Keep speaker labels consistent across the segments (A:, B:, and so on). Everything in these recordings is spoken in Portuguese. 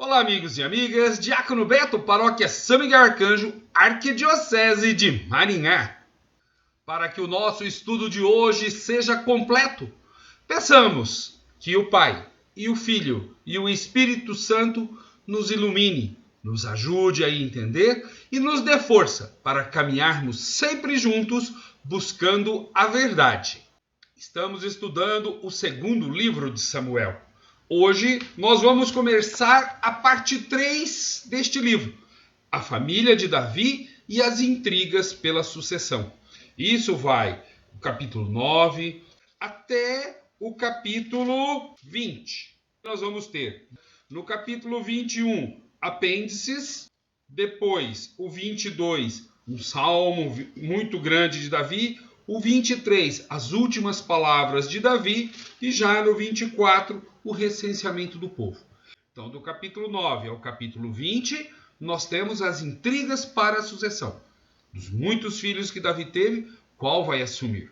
A: Olá, amigos e amigas, Diácono Beto, Paróquia São Miguel Arcanjo, Arquidiocese de Maringá. Para que o nosso estudo de hoje seja completo, peçamos que o Pai, e o Filho e o Espírito Santo nos ilumine, nos ajude a entender e nos dê força para caminharmos sempre juntos buscando a verdade. Estamos estudando o segundo livro de Samuel. Hoje nós vamos começar a parte 3 deste livro, a família de Davi e as intrigas pela sucessão. Isso vai do capítulo 9 até o capítulo 20. Nós vamos ter no capítulo 21 apêndices, depois o 22 um salmo muito grande de Davi, o 23 as últimas palavras de Davi e já no 24 o recenseamento do povo. Então, do capítulo 9 ao capítulo 20, nós temos as intrigas para a sucessão. Dos muitos filhos que Davi teve, qual vai assumir?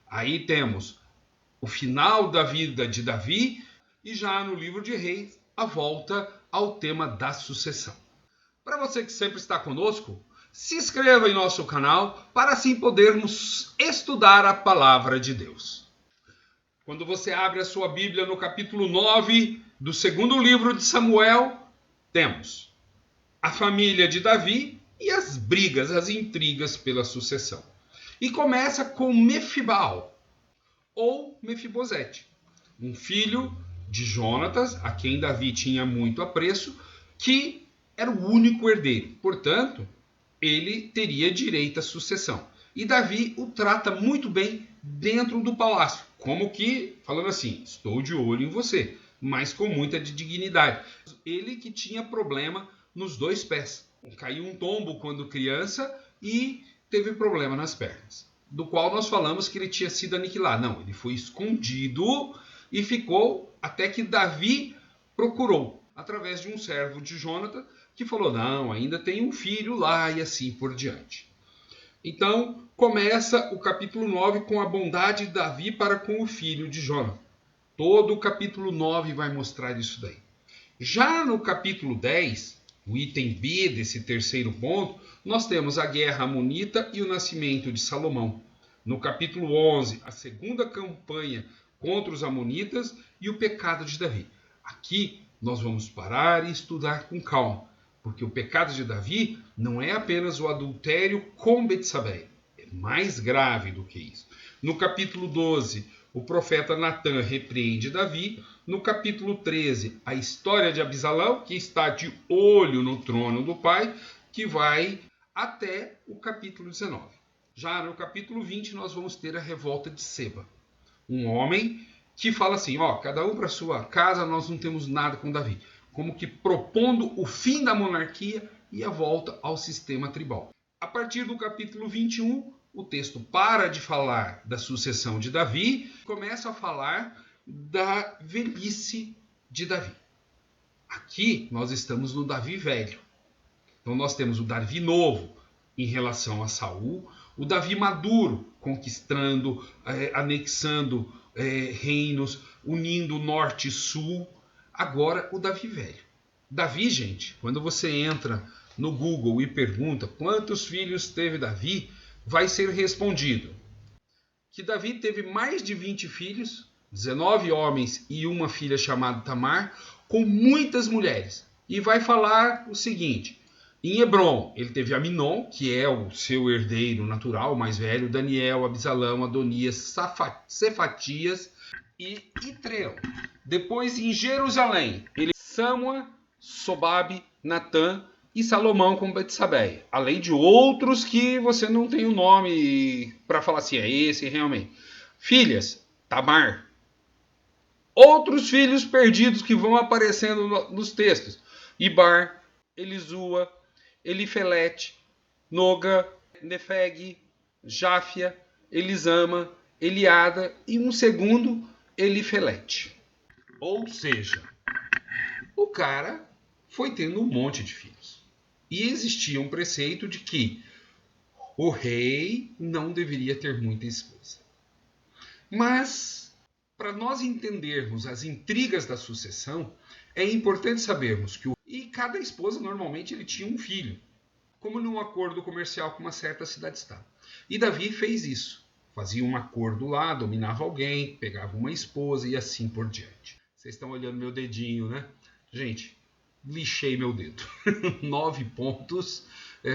A: Aí temos o final da vida de Davi e já no livro de Reis, a volta ao tema da sucessão. Para você que sempre está conosco, se inscreva em nosso canal para assim podermos estudar a palavra de Deus. Quando você abre a sua Bíblia no capítulo 9 do segundo livro de Samuel, temos a família de Davi e as brigas, as intrigas pela sucessão. E começa com Mefibal, ou Mefibosete, um filho de Jonatas, a quem Davi tinha muito apreço, que era o único herdeiro. Portanto, ele teria direito à sucessão. E Davi o trata muito bem dentro do palácio, como que, falando assim, estou de olho em você, mas com muita dignidade. Ele que tinha problema nos dois pés. Caiu um tombo quando criança e teve problema nas pernas, do qual nós falamos que ele tinha sido aniquilado. Não, ele foi escondido e ficou até que Davi procurou, através de um servo de Jonatas, que falou, não, ainda tem um filho lá e assim por diante. Então, começa o capítulo 9 com a bondade de Davi para com o filho de Jonatas. Todo o capítulo 9 vai mostrar isso daí. Já no capítulo 10, o item B desse terceiro ponto, nós temos a guerra amonita e o nascimento de Salomão. No capítulo 11, a segunda campanha contra os amonitas e o pecado de Davi. Aqui nós vamos parar e estudar com calma, porque o pecado de Davi não é apenas o adultério com Betsabeia, é mais grave do que isso. No capítulo 12, o profeta Natã repreende Davi. No capítulo 13, a história de Abisalão, que está de olho no trono do pai, que vai até o capítulo 19. Já no capítulo 20, nós vamos ter a revolta de Seba. Um homem que fala assim, cada um para sua casa, nós não temos nada com Davi. Como que propondo o fim da monarquia e a volta ao sistema tribal. A partir do capítulo 21, o texto para de falar da sucessão de Davi, começa a falar da velhice de Davi. Aqui nós estamos no Davi velho. Então nós temos o Davi novo em relação a Saul, o Davi maduro, conquistando, anexando reinos, unindo norte e sul. Agora o Davi velho. Davi, gente, quando você entra no Google e pergunta quantos filhos teve Davi, vai ser respondido que Davi teve mais de 20 filhos, 19 homens e uma filha chamada Tamar, com muitas mulheres. E vai falar o seguinte, em Hebron ele teve Aminon, que é o seu herdeiro natural, o mais velho, Daniel, Abisalão, Adonias, Cefatias e Itreu. Depois em Jerusalém, ele Samua, Sobabe, Natã e Salomão com Betsabeia. Além de outros que você não tem o nome para falar assim, é esse realmente. Filhas, Tamar. Outros filhos perdidos que vão aparecendo nos textos. Ibar, Elisua, Elifelete, Noga, Nefeg, Jáfia, Elisama, Eliada e um segundo, Elifelete. Ou seja, o cara foi tendo um monte de filhos. E existia um preceito de que o rei não deveria ter muita esposa. Mas, para nós entendermos as intrigas da sucessão, é importante sabermos que E cada esposa, normalmente, ele tinha um filho, como num acordo comercial com uma certa cidade-estado. E Davi fez isso. Fazia um acordo lá, dominava alguém, pegava uma esposa e assim por diante. Vocês estão olhando meu dedinho, né? Gente, lixei meu dedo. 9 pontos,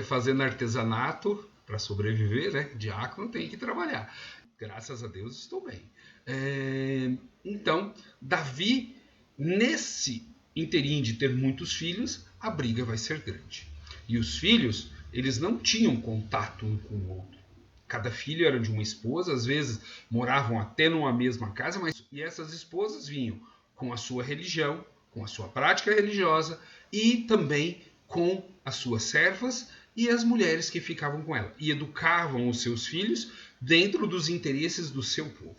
A: fazendo artesanato para sobreviver, né? Diácono tem que trabalhar. Graças a Deus estou bem. Então, Davi, nesse interim de ter muitos filhos, a briga vai ser grande. E os filhos, eles não tinham contato um com o outro. Cada filho era de uma esposa, às vezes moravam até numa mesma casa, e essas esposas vinham com a sua religião, com a sua prática religiosa e também com as suas servas e as mulheres que ficavam com ela. E educavam os seus filhos dentro dos interesses do seu povo.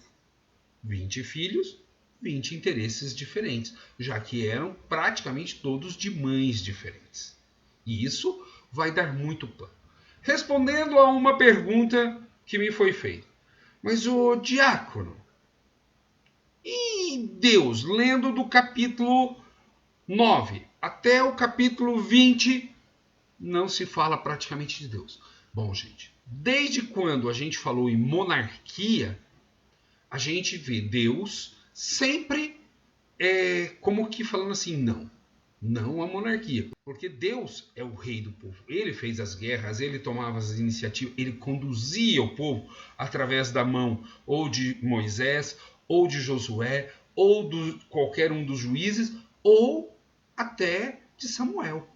A: 20 filhos, 20 interesses diferentes, já que eram praticamente todos de mães diferentes. E isso vai dar muito pano. Respondendo a uma pergunta que me foi feita. Mas o diácono, e Deus, lendo do capítulo 9 até o capítulo 20, não se fala praticamente de Deus. Bom, gente, desde quando a gente falou em monarquia, a gente vê Deus sempre como que falando assim, não a monarquia, porque Deus é o rei do povo. Ele fez as guerras, ele tomava as iniciativas, ele conduzia o povo através da mão ou de Moisés, ou de Josué, ou de qualquer um dos juízes, ou até de Samuel.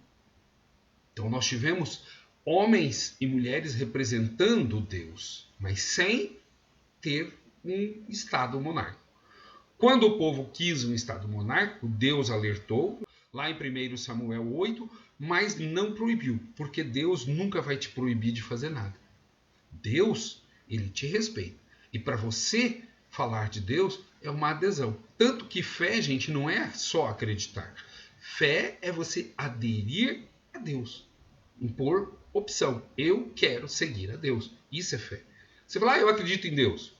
A: Então nós tivemos homens e mulheres representando Deus, mas sem ter um estado monárquico. Quando o povo quis um estado monárquico, Deus alertou, lá em 1 Samuel 8, mas não proibiu, porque Deus nunca vai te proibir de fazer nada. Deus, ele te respeita. E para você falar de Deus é uma adesão. Tanto que fé, gente, não é só acreditar. Fé é você aderir a Deus. Impor opção. Eu quero seguir a Deus. Isso é fé. Você fala, eu acredito em Deus.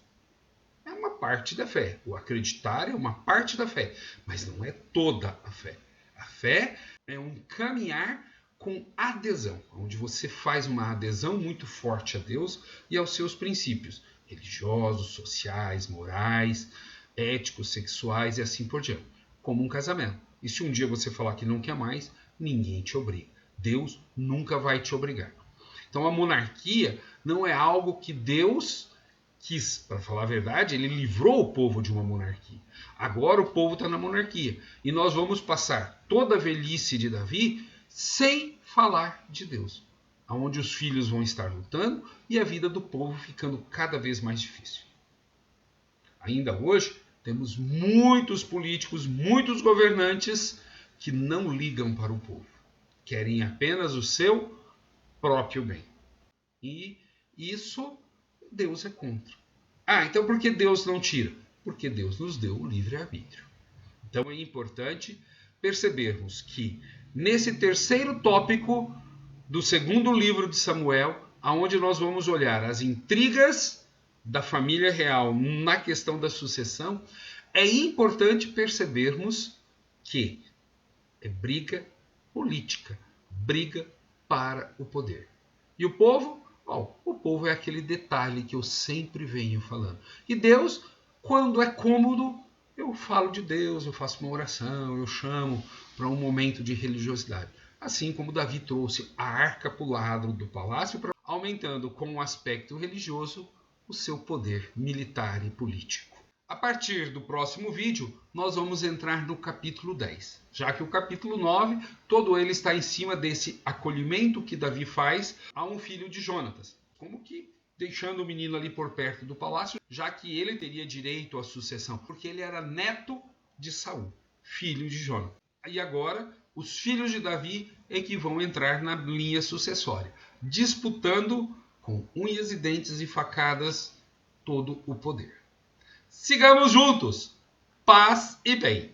A: É uma parte da fé. O acreditar é uma parte da fé, mas não é toda a fé. A fé é um caminhar com adesão, onde você faz uma adesão muito forte a Deus e aos seus princípios religiosos, sociais, morais, éticos, sexuais e assim por diante, como um casamento. E se um dia você falar que não quer mais, ninguém te obriga. Deus nunca vai te obrigar. Então a monarquia não é algo que Deus quis, para falar a verdade, ele livrou o povo de uma monarquia. Agora o povo está na monarquia. E nós vamos passar toda a velhice de Davi sem falar de Deus. Onde os filhos vão estar lutando e a vida do povo ficando cada vez mais difícil. Ainda hoje, temos muitos políticos, muitos governantes que não ligam para o povo. Querem apenas o seu próprio bem. E isso Deus é contra. Então por que Deus não tira? Porque Deus nos deu o livre-arbítrio. Então é importante percebermos que nesse terceiro tópico do segundo livro de Samuel, aonde nós vamos olhar as intrigas da família real na questão da sucessão, é importante percebermos que é briga política, briga para o poder. E o povo? O povo é aquele detalhe que eu sempre venho falando. E Deus, quando é cômodo, eu falo de Deus, eu faço uma oração, eu chamo para um momento de religiosidade. Assim como Davi trouxe a arca para o lado do palácio, aumentando com o aspecto religioso o seu poder militar e político. A partir do próximo vídeo, nós vamos entrar no capítulo 10, já que o capítulo 9, todo ele está em cima desse acolhimento que Davi faz a um filho de Jonatas, como que deixando o menino ali por perto do palácio, já que ele teria direito à sucessão, porque ele era neto de Saul, filho de Jonatas. E agora, os filhos de Davi é que vão entrar na linha sucessória, disputando com unhas e dentes e facadas todo o poder. Sigamos juntos. Paz e bem.